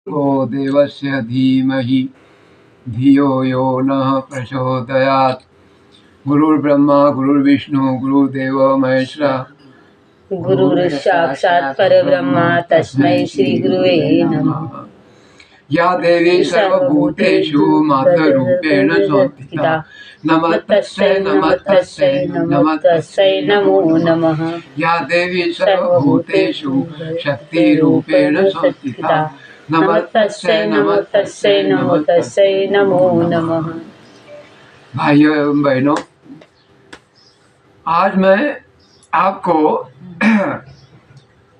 को देवस्य धीमहि धियो यो नः प्रचोदयात्। गुरुर्ब्रह्मा गुरुर्विष्णु गुरुर्देवो महेश्वरः। गुरुर्साक्षात् परब्रह्म तस्मै श्री गुरुवे नमः। या देवी सर्वभूतेषु मातृरूपेण संस्थिता नमस्तस्यै नमस्तस्यै नमस्तस्यै नमो नमः। या देवी सर्वभूतेषु शक्तिरूपेण संस्थिता नमस्तस्यै नमस्तस्यै नमस्तस्यै नमो नमः। भाइयों एवं बहनों, आज मैं आपको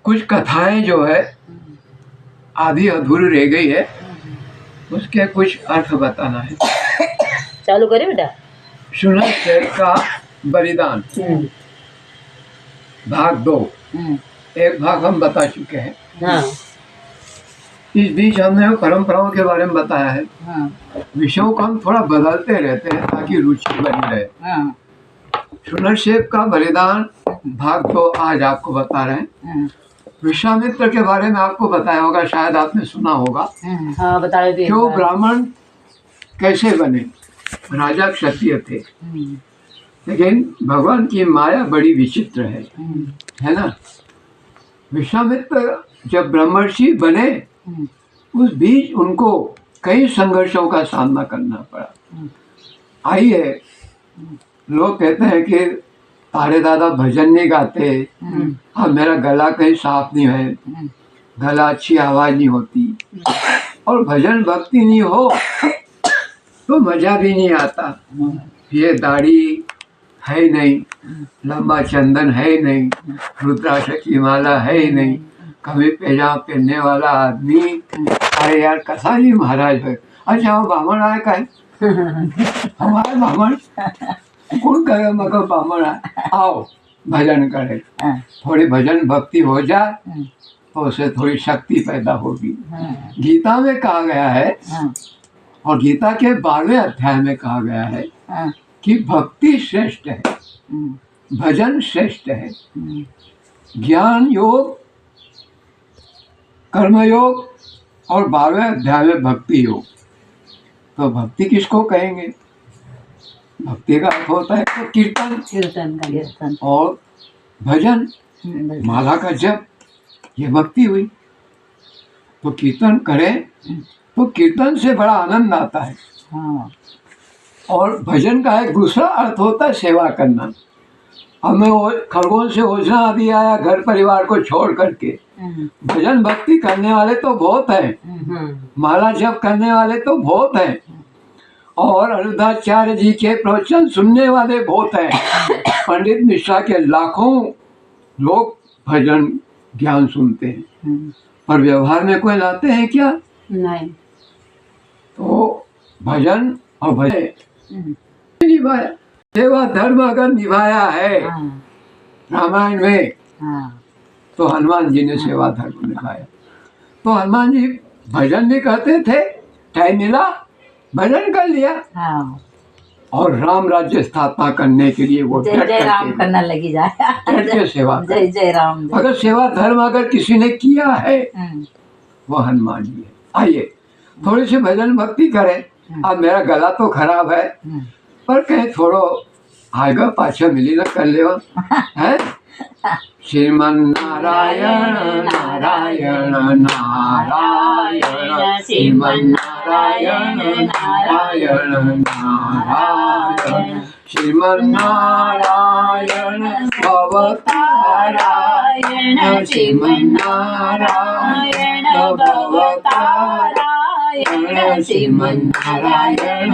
कुछ कथाएं जो है आधी अधूरी रह गई है, उसके कुछ अर्थ बताना है। चालू करें बेटा। शुनशेर का बलिदान भाग 2। एक भाग हम बता चुके हैं। हाँ। इस बीच हमने परंपराओं के बारे में बताया है। हाँ। विषयों को हम थोड़ा बदलते रहते हैं ताकि रुचि बनी रहे। हाँ। शुनशेर का बलिदान भाग 2 आज आपको बता रहे हैं। विश्वामित्र के बारे में आपको बताया होगा, शायद आपने सुना होगा। हाँ, बता रहे थे। क्यों ब्राह्मण कैसे बने? राजा क्षत्रिय थे, लेकिन भगवान की माया बड़ी विचित्र है ना। विश्वामित्र जब ब्रह्मर्षि बने, उस बीच उनको कई संघर्षों का सामना करना पड़ा। आइए, लोग कहते हैं कि तारे दादा भजन नहीं गाते, अब मेरा गला कहीं साफ नहीं है, गला अच्छी आवाज नहीं होती, और भजन भक्ति नहीं हो तो मजा भी नहीं आता। ये दाढ़ी है नहीं, लंबा चंदन है नहीं, रुद्राक्ष की माला है नहीं, कभी पैजामा पहनने वाला आदमी, अरे यार कसा जी महाराज है। अच्छा वो ब्राह्मण आए का है? हमारे ब्राह्मण कौन कहे मगर ब्राह्मण आए? आओ भजन करे, थोड़ी भजन भक्ति हो जाए तो उसे थोड़ी शक्ति पैदा होगी। गीता में कहा गया है, और गीता के 12वें अध्याय में कहा गया है कि भक्ति श्रेष्ठ है, भजन श्रेष्ठ है, ज्ञान योग, कर्मयोग, और 12वें अध्याय में भक्ति योग। तो भक्ति किसको कहेंगे? भक्ति का अर्थ होता है तो कीर्तन और भजन, माला का जप, ये भक्ति हुई। तो कीर्तन करें तो कीर्तन से बड़ा आनंद आता है। हाँ। और भजन का एक दूसरा अर्थ होता है सेवा करना। हमें खरगोन से ओझा आदि आया घर परिवार को छोड़ करके, भजन भक्ति करने वाले तो बहुत हैं, माला जप करने वाले तो बहुत हैं, और अनिरुद्धाचार्य जी के प्रवचन सुनने वाले बहुत हैं। पंडित मिश्रा के लाखों लोग भजन ज्ञान सुनते हैं, पर व्यवहार में कोई लाते हैं क्या? नहीं। तो भजन और भजन निभाया, सेवा धर्म अगर निभाया है रामायण में, तो हनुमान जी ने सेवा धर्म निभाया। तो हनुमान जी भजन भी कहते थे, टाइम मिला भजन कर लिया। और राम राज्य स्थापना करने के लिए वो जय जय राम करना लगी जाए, सेवा जय जय राम। अगर सेवा धर्म अगर किसी ने किया है वो हनुमान जी है। आइए थोड़ी सी भजन भक्ति करें। अब मेरा गला तो खराब है, पर कहीं थोड़ो आगे पाछे मिली ना कर ले है। श्रीमन नारायण नारायण नारायण, श्रीमन नारायण नारायण नारायण, श्रीमन नारायण भवतारायण, श्रीमन नारायण भवतारायण, श्रीमन नारायण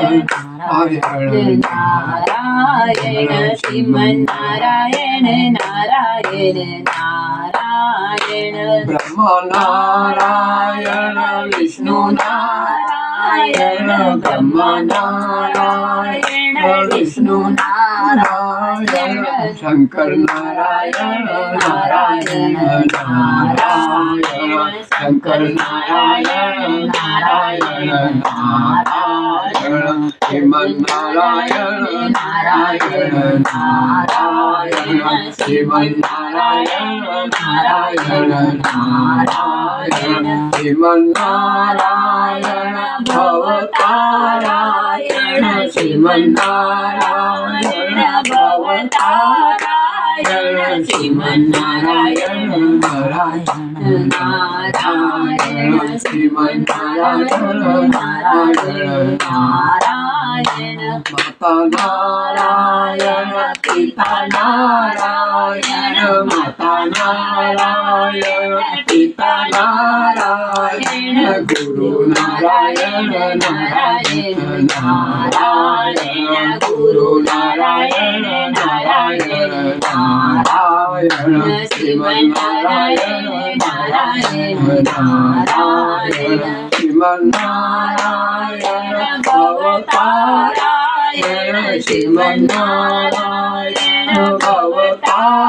नारायण नारायण, श्रीमन नारायण नारायण नारायण, ब्रह्म नारायण विष्णु नारायण, ब्रह्म नारायण विष्णु नारायण, शंकर नारायण नारायण नारायण, शंकर नारायण नारायण नारायण, श्रीमन्नारायण नारायण नारायण श्रीमन्नारायण नारायण नारायण श्रीमन्नारायण भवतारायण श्रीमन्नारायण भवतारायण श्रीमन्नारायण नारायण नारायण श्रीमन्नारायण नारायण नारायण माता नारायण पिता नारायण माता नारायण पिता नारायण गुरु नारायण नारायण नारायण गुरु नारायण नारायण नारायण श्रीमन्नारायण नारायण नारायण श्रीमन्नारायण भवतारायण श्रीमन्नारायण भवतारायण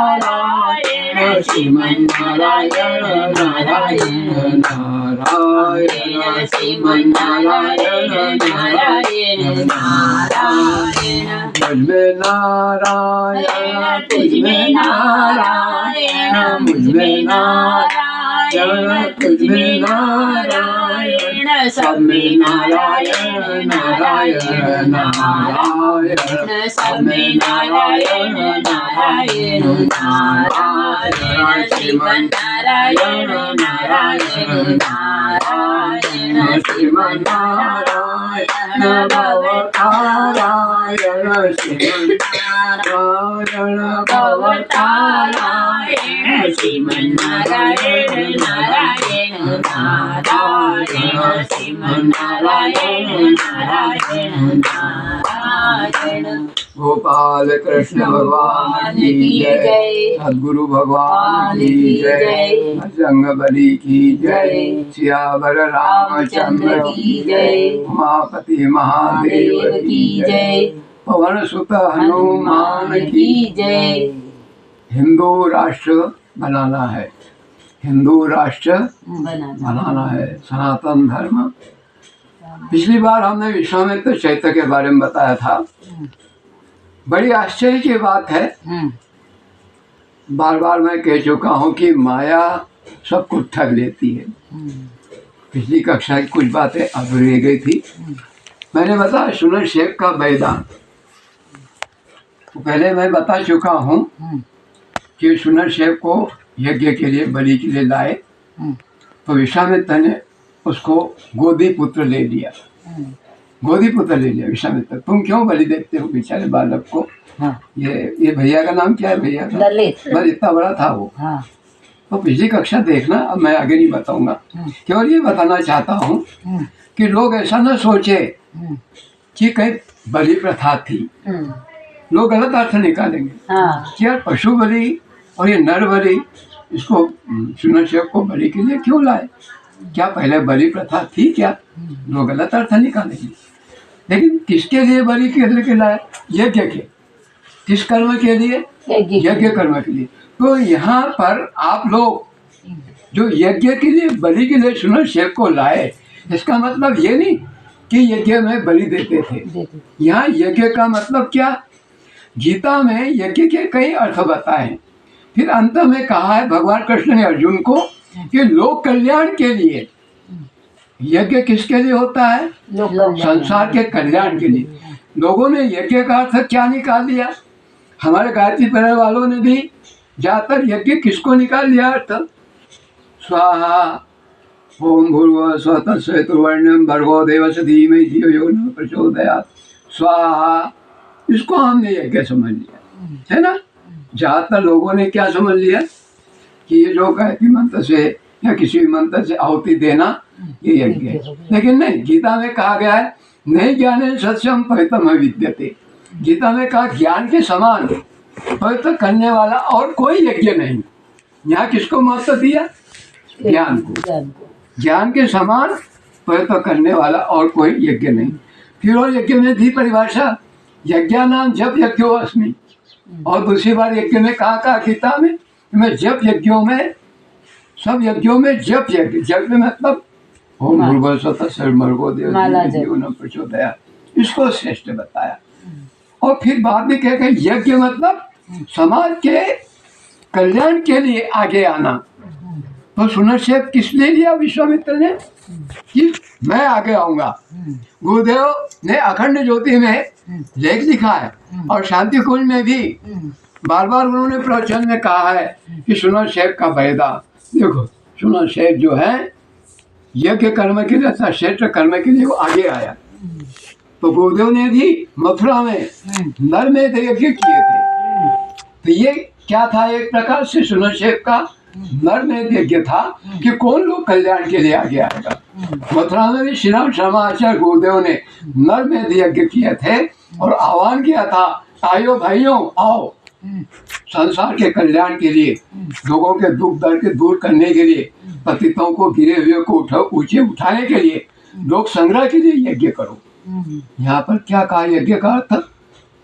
श्रीमन्नारायण नारायण नारायण श्रीमन्नारायण नारायण नारायण मुझमें नारायण तुझमें नारायण मुझमें नारायण तुझमें नारायण सब में नारायण नारायण नारायण सब में नारायण नारायण नारायण श्रीमन्नारायण नारायण नारायण श्रीमन्नारायण भवतारायण श्रीमन्नारायण भवतारायण श्रीमन्नारायण नारायण नारायण श्रीमन्नारायण नारायण नारायण गोपाल कृष्ण भगवान की जय सद्गुरु भगवान की जय बजरंग बली की जय सियावर रामचंद्र की जय उमापति महादेव की जय पवन सुत हनुमान की जय। हिंदू राष्ट्र बनाना है, हिंदू राष्ट्र बनाना है, सनातन धर्म। पिछली बार हमने विश्वामित्र चैत्य के बारे में बताया था। बड़ी आश्चर्य की बात है, बार बार मैं कह चुका हूँ कि माया सब कुछ ठग लेती है। पिछली कक्षा की कुछ बातें अधूरी रह गई थी। मैंने बताया सुनर शेख का बलिदान, तो पहले मैं बता चुका हूँ कि सुनर शेख को यज्ञ के लिए बलि के लिए लाए, तो विश्वामित्र ने उसको गोदी पुत्र ले लिया। गोदी पुत्र ले लिया विश्वामित्र, तुम क्यों बलि देते हो बेचारे बालक को। हाँ। ये भैया का नाम क्या है, भैया का बस इतना बड़ा था वो। हाँ। तो पिछली कक्षा देखना, अब मैं आगे नहीं बताऊंगा। केवल ये बताना चाहता हूँ कि लोग ऐसा न सोचे कि कहीं बलि प्रथा थी। लोग गलत अर्थ निकालेंगे। हाँ। कि यार पशु बलि और ये नर बलि, इसको सुनर शेख को बलि के लिए क्यों लाए, क्या पहले बलि प्रथा थी क्या। लोग गलत अर्थ निकालेंगे। लेकिन किसके लिए बलि के लिए लाए, यज्ञ के, किस कर्म के लिए, यज्ञ कर्म के लिए। तो यहाँ पर आप लोग जो यज्ञ के लिए बलि के लिए सुनर शेख को लाए, इसका मतलब ये नहीं कि यज्ञ में बलि देते थे। यहाँ यज्ञ का मतलब क्या, गीता में यज्ञ के कई अर्थ बताए। फिर अंत में कहा है भगवान कृष्ण ने अर्जुन को कि लोक कल्याण के लिए। यज्ञ किसके लिए होता है, संसार के कल्याण के लिए। लोगों ने यज्ञ का अर्थ क्या निकाल लिया, हमारे गायत्री परिवार वालों ने भी ज्यादातर यज्ञ किसको निकाल लिया अर्थ, स्वाहा ओम भूर्भुवः स्वः तत्सवितुर्वरेण्यं भर्गो देवस्य धीमहि धियो यो न प्रचोदयात् स्वाहा, इसको हमने यज्ञ समझ लिया है ना। ज्यादातर लोगों ने क्या समझ लिया कि ये जो गायत्री मंत्र से या किसी भी मंत्र से आहुति देना ये यज्ञ है। लेकिन नहीं, गीता में कहा गया है नहीं ज्ञाने सत्यम पवित्रम विद्यते। गीता में कहा ज्ञान के समान पवित्र करने वाला और कोई यज्ञ नहीं। यहाँ किसको महत्व दिया, ज्ञान को। ज्ञान के समान पवित्र करने वाला और कोई यज्ञ नहीं। फिर और यज्ञ में दी परिभाषा यज्ञानाम जप यज्ञो अस्मि, और दूसरी बार यज्ञ में कहा गीता में मैं जप यज्ञों में, सब यज्ञों में जप यज्ञ। जप में मतलब ओम भूर्भुवः स्वः तत्सवितुर्वरेण्यं भर्गो देवस्य धीमहि धियो यो न प्रचोदयात्। इसको श्रेष्ठ बताया। और फिर बाद में कह गए यज्ञ मतलब समाज के कल्याण के लिए आगे आना। तो सुनरसेव किस लिए लिया विश्वामित्र ने कि मैं आगे आऊंगा। गुरुदेव ने अखंड ज्योति में लेख लिखा है और शांति कुंज में भी बार बार उन्होंने प्रवचन में कहा है कि सुनरसेव का बलिदान। देखो सुनरसेव जो है यज्ञ कर्म के लिए अर्थात श्रेष्ठ कर्म के लिए वो आगे आया। तो गुरुदेव ने भी मथुरा में नरमेध यज्ञ किए थे। तो ये क्या था, एक प्रकार से सुनरसेव का नरमेध यज्ञ था कि कौन लोग कल्याण के लिए आगे आएगा। मथुरा में भी श्री राम शर्माचार्य गुरुदेव ने नरमेध यज्ञ किए थे और आह्वान किया था, आयो भाइयों आओ, संसार के कल्याण के लिए, लोगों के दुख दर्द के दूर करने के लिए, पतितों को गिरे हुए को ऊंचे उठाने के लिए, लोक संग्रह के लिए यज्ञ करो। यहाँ पर क्या कहा, यज्ञ का अर्थ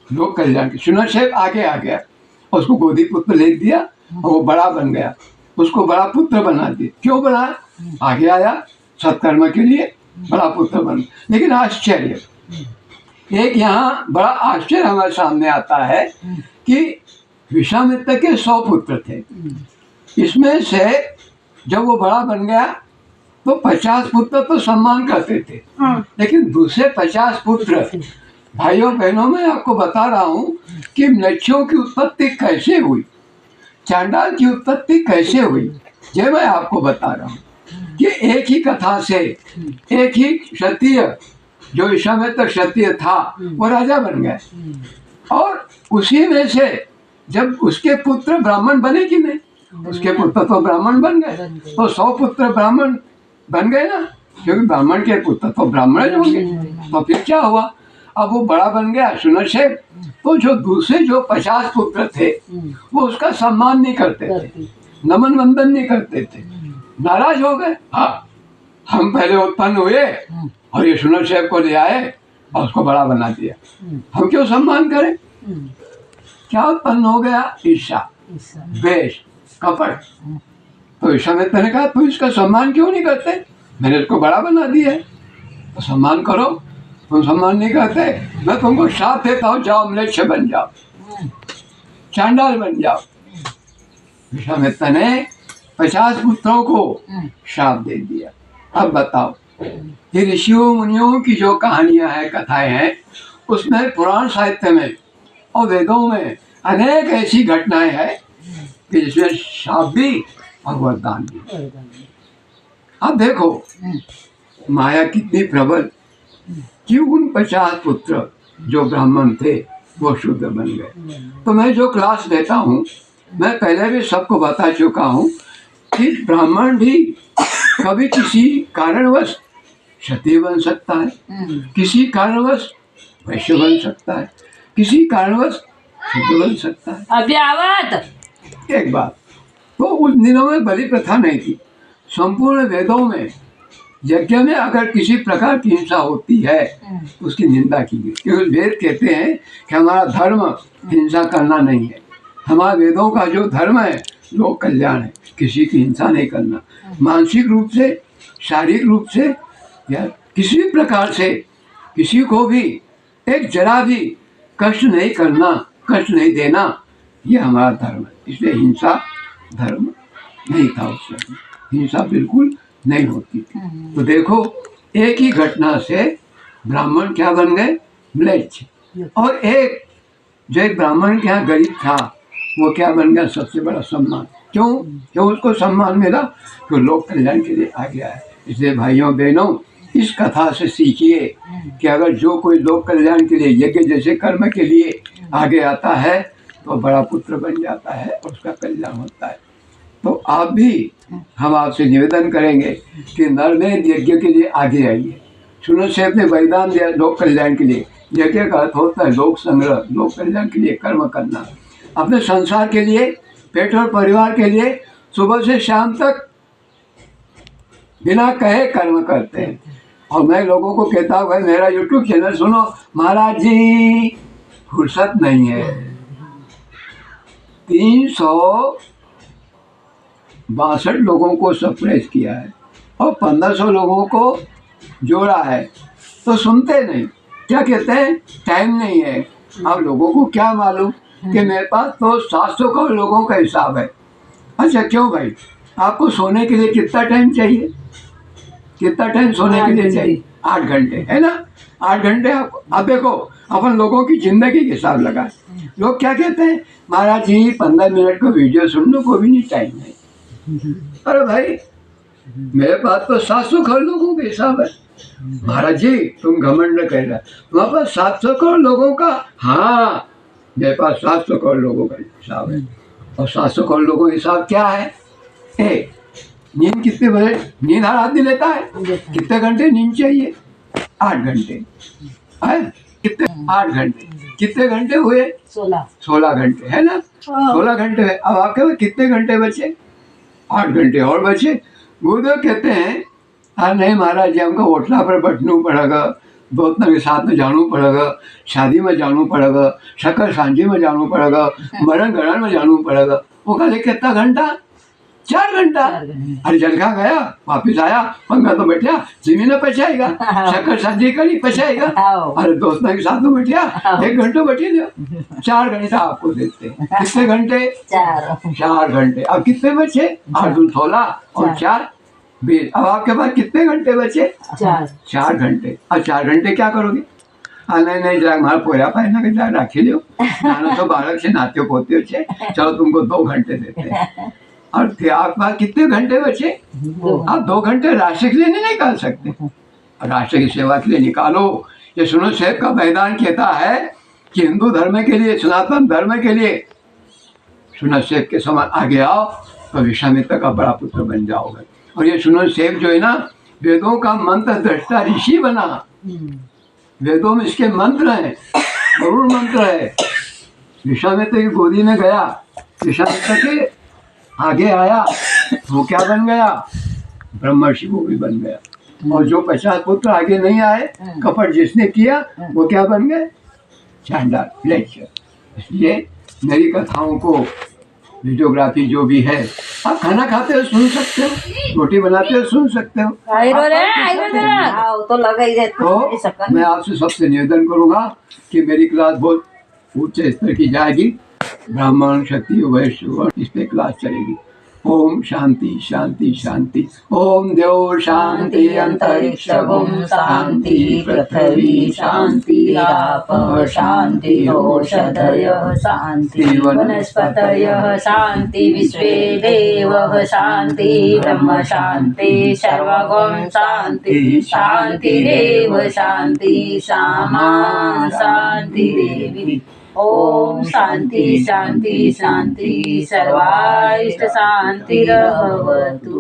लोक कल्याण। सुनरसेव आगे आ गया, उसको गोदी पुत्र ले दिया और वो बड़ा बन गया, उसको बड़ा पुत्र बना दिया। क्यों बना, आगे आया सत्कर्म के लिए, बड़ा पुत्र बन। लेकिन आश्चर्य, एक यहाँ बड़ा आश्चर्य हमारे सामने आता है कि विश्वामित्र के 100 पुत्र थे। इसमें से जब वो बड़ा बन गया तो 50 पुत्र तो सम्मान करते थे, लेकिन दूसरे 50 पुत्र, भाइयों बहनों मैं आपको बता रहा हूँ कि म्लेच्छों की उत्पत्ति कैसे हुई, चांडाल की उत्पत्ति कैसे हुई, ये मैं आपको बता रहा हूँ कि एक ही कथा से एक ही क्षत्रिय, जो विश्वामित्र क्षत्रिय था, वो राजा बन गए। और उसी में से जब उसके पुत्र ब्राह्मण बने कि नहीं, उसके पुत्र तो ब्राह्मण बन गए, तो 100 पुत्र ब्राह्मण बन गए ना, क्योंकि ब्राह्मण के पुत्र तो ब्राह्मण होंगे। तो फिर क्या हुआ, अब वो बड़ा बन गया सुनरसेव, तो जो दूसरे जो 50 पुत्र थे वो उसका सम्मान नहीं करते थे, नमन वंदन नहीं करते थे, नाराज हो गए। हाँ, हम पहले उत्पन्न हुए और ये सुनरसेव को ले आए और उसको बड़ा बना दिया, हम क्यों सम्मान करें। क्या उत्पन्न हो गया, ईर्ष्या, द्वेष, कपट। तो विश्वामित्र ने कहा तुम इसका सम्मान क्यों नहीं करते, मैंने इसको बड़ा बना दिया है तो सम्मान करो। तुम सम्मान नहीं करते, मैं तुमको श्राप देता हूँ, जाओ म्लेच्छ बन जाओ, चांडाल बन जाओ। विश्वामित्र ने 50 पुत्रों को श्राप दे दिया। अब बताओ, ये ऋषियों मुनियों की जो कहानियां हैं, कथाएं हैं, उसमें पुराण साहित्य में और वेदों में अनेक ऐसी घटनाएं हैं कि जिसमें श्राप भी और वरदान भी। अब देखो माया कितनी प्रबल कि उन 50 पुत्र जो ब्राह्मण थे वो शुद्ध बन गए। तो मैं जो क्लास देता हूँ, मैं पहले भी सबको बता चुका हूँ कि ब्राह्मण भी कभी किसी कारणवश क्षत्रिय बन सकता है, किसी कारणवश वैश्य बन सकता है, किसी कारणवश शुद्ध बन सकता है। अभी आवत एक बात, तो उस दिनों में बलि प्रथा नहीं थी। संपूर्ण वेदों में यज्ञ में अगर किसी प्रकार की हिंसा होती है तो उसकी निंदा की गई, क्योंकि वेद कहते हैं कि हमारा धर्म हिंसा करना नहीं है। हमारा वेदों का जो धर्म है लोक कल्याण है, किसी की हिंसा नहीं करना, मानसिक रूप से, शारीरिक रूप से या किसी भी प्रकार से किसी को भी एक जरा भी कष्ट नहीं करना, कष्ट नहीं देना, ये हमारा धर्म है। इसलिए हिंसा धर्म नहीं था उस समय, हिंसा बिल्कुल नहीं होती थी। तो देखो एक ही घटना से ब्राह्मण क्या बन गए, म्लेच्छ। और एक जो एक ब्राह्मण के यहाँ गरीब था वो क्या बन गया, सबसे बड़ा सम्मान। क्यों उसको सम्मान मिला, तो लोक कल्याण के लिए आ गया है। इसलिए भाइयों बहनों, इस कथा से सीखिए कि अगर जो कोई लोक कल्याण के लिए यज्ञ जैसे कर्म के लिए आगे आता है तो बड़ा पुत्र बन जाता है और उसका कल्याण होता है। तो आप भी, हम आपसे निवेदन करेंगे कि नरमेध यज्ञ के लिए आगे आइए। सुनरसेव ने बलिदान दिया लोक कल्याण के लिए। यज्ञ का अर्थ होता है लोक संग्रह, लोक कल्याण के लिए कर्म करना, अपने संसार के लिए, पेट और परिवार के लिए सुबह से शाम तक बिना कहे कर्म करते हैं। और मैं लोगों को कहता हूँ भाई मेरा यूट्यूब चैनल सुनो, महाराज जी फुर्सत नहीं है, 362 लोगों को सरप्राइज किया है और 1500 लोगों को जोड़ा है, तो सुनते नहीं। क्या कहते हैं, टाइम नहीं है। अब लोगों को क्या मालूम कि मेरे पास तो 700 करोड़ लोगों का हिसाब है। अच्छा क्यों भाई, आपको सोने के लिए कितना टाइम चाहिए, कितना टाइम सोने के लिए चाहिए? 8 घंटे, है ना? 8 घंटे आपको। अब देखो अपन लोगों की जिंदगी के हिसाब लगाए। लोग क्या कहते हैं, महाराज जी 15 मिनट का वीडियो सुनने को भी नहीं टाइम है। अरे भाई मेरे पास तो 700 करोड़ लोगों का हिसाब है। महाराज जी तुम घमंड कर रहे, तुम्हारे पास 700 करोड़ लोगों का? हाँ मेरे पास 700 करोड़ लोगों का हिसाब है। और 700 करोड़ लोगों का हिसाब क्या है? नींद कितने बजे, नींद हर आदमी लेता है, कितने घंटे नींद चाहिए? 8 घंटे है, कितने? 8 घंटे। कितने घंटे हुए? 16 घंटे, है ना? 16 घंटे है। अब आपके पास कितने घंटे बचे? 8 घंटे और बचे। गुरुदेव कहते हैं हाँ नहीं महाराज जी हमको होटला पर बैठना पड़ेगा, दोस्तों के साथ में जाना पड़ेगा, शादी में जाना पड़ेगा, शक्कर सांझी में जाना पड़ेगा, मरण गरण में जाना पड़ेगा। वो कहले कितना घंटा? 4 घंटा। अरे जलखा गया वापिस आया, पंखा तो बैठा, जमीन पचाएगा, शक्कर सांझी करी पचाएगा, अरे दोस्तों के साथ में बैठा 1 घंटा बैठे दो, 4 घंटा आपको देते हैं। कितने घंटे? 4 घंटे। अब कितने बचे? 8 दूनी 16 और 4 20। अब आपके पास कितने घंटे बचे? 4 घंटे। अब 4 घंटे क्या करोगे? नहीं नहीं जरा हमारा पोया पहना के जरा राखी लो, नाना तो बालक से नाते पोते हो, चलो तुमको 2 घंटे देते हैं। और आपके पास कितने घंटे बचे? आप 2 घंटे राष्ट्र के लिए नहीं निकाल सकते, राष्ट्र की सेवा के लिए निकालो। ये सुनो साहब का मैदान कहता है कि हिंदू धर्म के लिए, सनातन धर्म के लिए सुनो सेब के समान आगे आओ तो विश्वामित्र का बड़ा पुत्र बन जाओगे। और ये सुनो सेब जो है ना, वेदों का मंत्र दृष्टा ऋषि बना, वेदों में इसके मंत्र हैं, गरुड़ मंत्र है। विश्वामित्र की गोदी में गया, विश्वामित्र के आगे आया, वो क्या बन गया? ब्रह्मर्षि वो भी बन गया। और जो 50 पुत्र आगे नहीं आए, कपट जिसने किया वो क्या बन गए? चांडाल, लेक्चर। इसलिए मेरी कथाओं को वीडियोग्राफी जो भी है, आप खाना खाते हो सुन सकते हो, रोटी बनाते हो सुन सकते हो। तो मैं आपसे सबसे निवेदन करूँगा कि मेरी क्लास बहुत उच्च स्तर की जाएगी, ब्राह्मण क्षत्रिय वैश्य इस पे क्लास चलेगी। ओम शांति शांति शांति। ओम देव शांति अंतरिक्ष ओम शांति पृथ्वी शांति आप शांति औषधयः शांति वनस्पतयः शांति विश्वे देवः शांति ब्रह्म शांति सर्वगं शांति शांतिरेव शांति सामा शांति देवी। ओम शांति शांति शांति सर्वाइष्ट शांतिरवतु।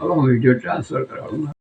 अब वीडियो ट्रांसफर कराऊंगा।